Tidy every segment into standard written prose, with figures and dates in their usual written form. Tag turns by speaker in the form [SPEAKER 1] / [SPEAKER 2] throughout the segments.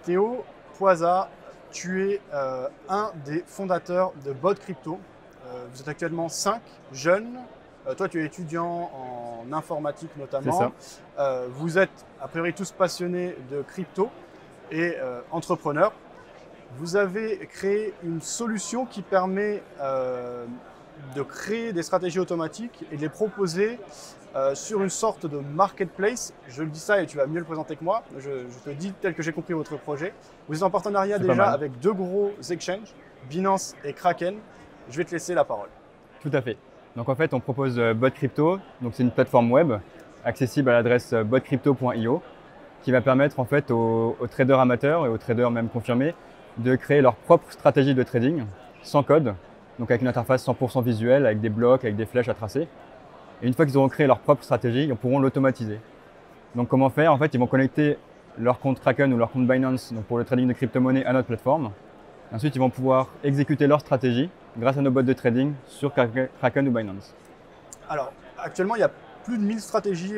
[SPEAKER 1] Théo Poisa, tu es un des fondateurs de Bot Crypto. Vous êtes actuellement 5 jeunes. Toi, tu es étudiant en informatique notamment.
[SPEAKER 2] C'est
[SPEAKER 1] ça. Vous êtes a priori tous passionnés de crypto et entrepreneurs. Vous avez créé une solution qui permet de créer des stratégies automatiques et de les proposer sur une sorte de marketplace. Je le dis ça et tu vas mieux le présenter que moi. Je te dis tel que j'ai compris votre projet. Vous êtes en partenariat déjà avec 2 gros exchanges, Binance et Kraken. Je vais te laisser la parole.
[SPEAKER 2] Tout à fait. Donc en fait, on propose Bot Crypto. Donc c'est une plateforme web accessible à l'adresse botcrypto.io qui va permettre en fait aux traders amateurs et aux traders même confirmés de créer leur propre stratégie de trading sans code, donc avec une interface 100% visuelle, avec des blocs, avec des flèches à tracer. Et une fois qu'ils auront créé leur propre stratégie, ils pourront l'automatiser. Donc comment faire? En fait, ils vont connecter leur compte Kraken ou leur compte Binance donc pour le trading de crypto-monnaie à notre plateforme. Ensuite, ils vont pouvoir exécuter leur stratégie grâce à nos bots de trading sur Kraken ou Binance.
[SPEAKER 1] Alors, actuellement, il y a plus de 1000 stratégies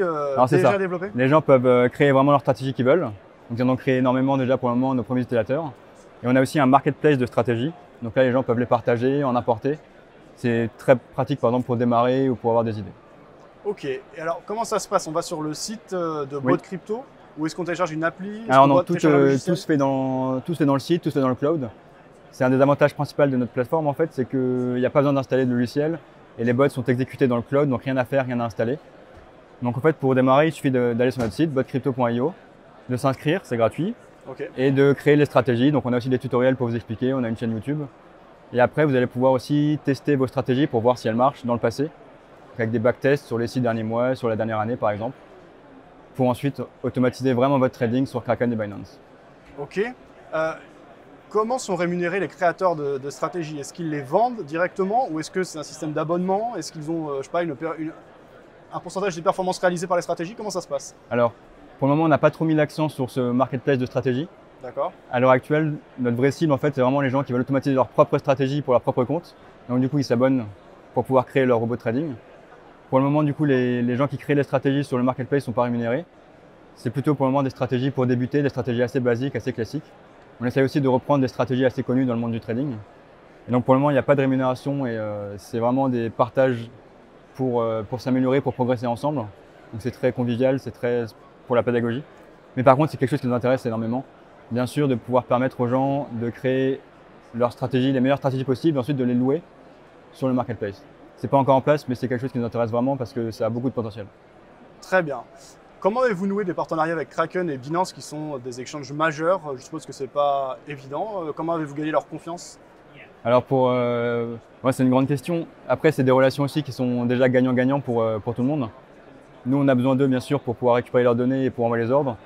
[SPEAKER 1] déjà développées.
[SPEAKER 2] Les gens peuvent créer vraiment leur stratégie qu'ils veulent. Donc, ils en ont créé énormément déjà pour le moment, nos premiers utilisateurs. Et on a aussi un marketplace de stratégie. Donc là, les gens peuvent les partager, en importer. C'est très pratique, par exemple, pour démarrer ou pour avoir des idées.
[SPEAKER 1] Ok. Et alors, comment ça se passe? On va sur le site de Bot Crypto ou est-ce qu'on télécharge une appli?
[SPEAKER 2] Alors non, tout se fait dans le site, tout se fait dans le cloud. C'est un des avantages principaux de notre plateforme en fait, c'est qu'il n'y a pas besoin d'installer de logiciel et les bots sont exécutés dans le cloud, donc rien à faire, rien à installer. Donc en fait, pour démarrer, il suffit d'aller sur notre site, botcrypto.io, de s'inscrire, c'est gratuit, et de créer les stratégies. Donc on a aussi des tutoriels pour vous expliquer, on a une chaîne YouTube. Et après, vous allez pouvoir aussi tester vos stratégies pour voir si elles marchent dans le passé, avec des backtests sur les 6 derniers mois, sur la dernière année par exemple, pour ensuite automatiser vraiment votre trading sur Kraken et Binance.
[SPEAKER 1] Ok. Comment sont rémunérés les créateurs de stratégies? Est-ce qu'ils les vendent directement ou est-ce que c'est un système d'abonnement? Est-ce qu'ils ont, je sais pas, un pourcentage des performances réalisées par les stratégies? Comment ça se passe?
[SPEAKER 2] Alors, pour le moment, on n'a pas trop mis l'accent sur ce marketplace de stratégie.
[SPEAKER 1] D'accord.
[SPEAKER 2] À l'heure actuelle, notre vraie cible, en fait, c'est vraiment les gens qui veulent automatiser leur propre stratégie pour leur propre compte. Donc, du coup, ils s'abonnent pour pouvoir créer leur robot de trading. Pour le moment, du coup, les gens qui créent les stratégies sur le marketplace ne sont pas rémunérés. C'est plutôt pour le moment des stratégies pour débuter, des stratégies assez basiques, assez classiques. On essaie aussi de reprendre des stratégies assez connues dans le monde du trading. Et donc pour le moment, il n'y a pas de rémunération et c'est vraiment des partages pour s'améliorer, pour progresser ensemble. Donc c'est très convivial, c'est très pour la pédagogie. Mais par contre, c'est quelque chose qui nous intéresse énormément. Bien sûr, de pouvoir permettre aux gens de créer leurs stratégies, les meilleures stratégies possibles, et ensuite de les louer sur le marketplace. C'est pas encore en place, mais c'est quelque chose qui nous intéresse vraiment parce que ça a beaucoup de potentiel.
[SPEAKER 1] Très bien. Comment avez-vous noué des partenariats avec Kraken et Binance qui sont des exchanges majeurs? Je suppose que c'est pas évident. Comment avez-vous gagné leur confiance?
[SPEAKER 2] Alors pour moi, c'est une grande question. Après, c'est des relations aussi qui sont déjà gagnant-gagnant pour tout le monde. Nous, on a besoin d'eux bien sûr pour pouvoir récupérer leurs données et pour envoyer les ordres.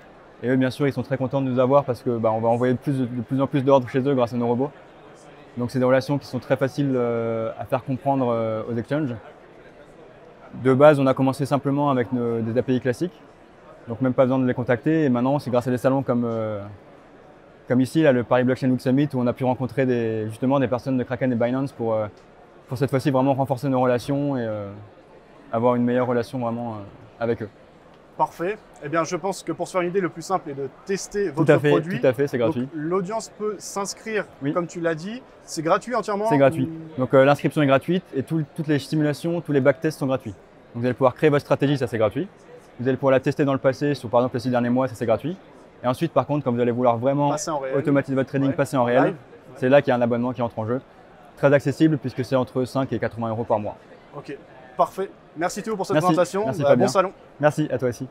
[SPEAKER 2] Et eux, bien sûr, ils sont très contents de nous avoir parce que on va envoyer de plus en plus d'ordres chez eux grâce à nos robots. Donc c'est des relations qui sont très faciles à faire comprendre aux exchanges. De base, on a commencé simplement avec des API classiques. Donc même pas besoin de les contacter. Et maintenant, c'est grâce à des salons comme ici, là, le Paris Blockchain Week Summit, où on a pu rencontrer justement des personnes de Kraken et Binance pour cette fois-ci vraiment renforcer nos relations et avoir une meilleure relation vraiment avec eux.
[SPEAKER 1] Parfait. Eh bien, je pense que pour se faire une idée, le plus simple est de tester votre produit.
[SPEAKER 2] Tout à fait, c'est gratuit.
[SPEAKER 1] L'audience peut s'inscrire, comme tu l'as dit. C'est gratuit entièrement?
[SPEAKER 2] C'est gratuit. Donc l'inscription est gratuite et toutes les simulations, tous les backtests sont gratuits. Donc vous allez pouvoir créer votre stratégie, ça c'est gratuit. Vous allez pouvoir la tester dans le passé sur par exemple les 6 derniers mois, ça c'est gratuit. Et ensuite, par contre, quand vous allez vouloir vraiment automatiser votre trading, passer en réel, c'est là qu'il y a un abonnement qui entre en jeu. Très accessible puisque c'est entre 5 et 80 € par mois.
[SPEAKER 1] Ok, parfait. Merci Théo pour cette présentation.
[SPEAKER 2] Merci
[SPEAKER 1] bon salon.
[SPEAKER 2] Merci à toi aussi.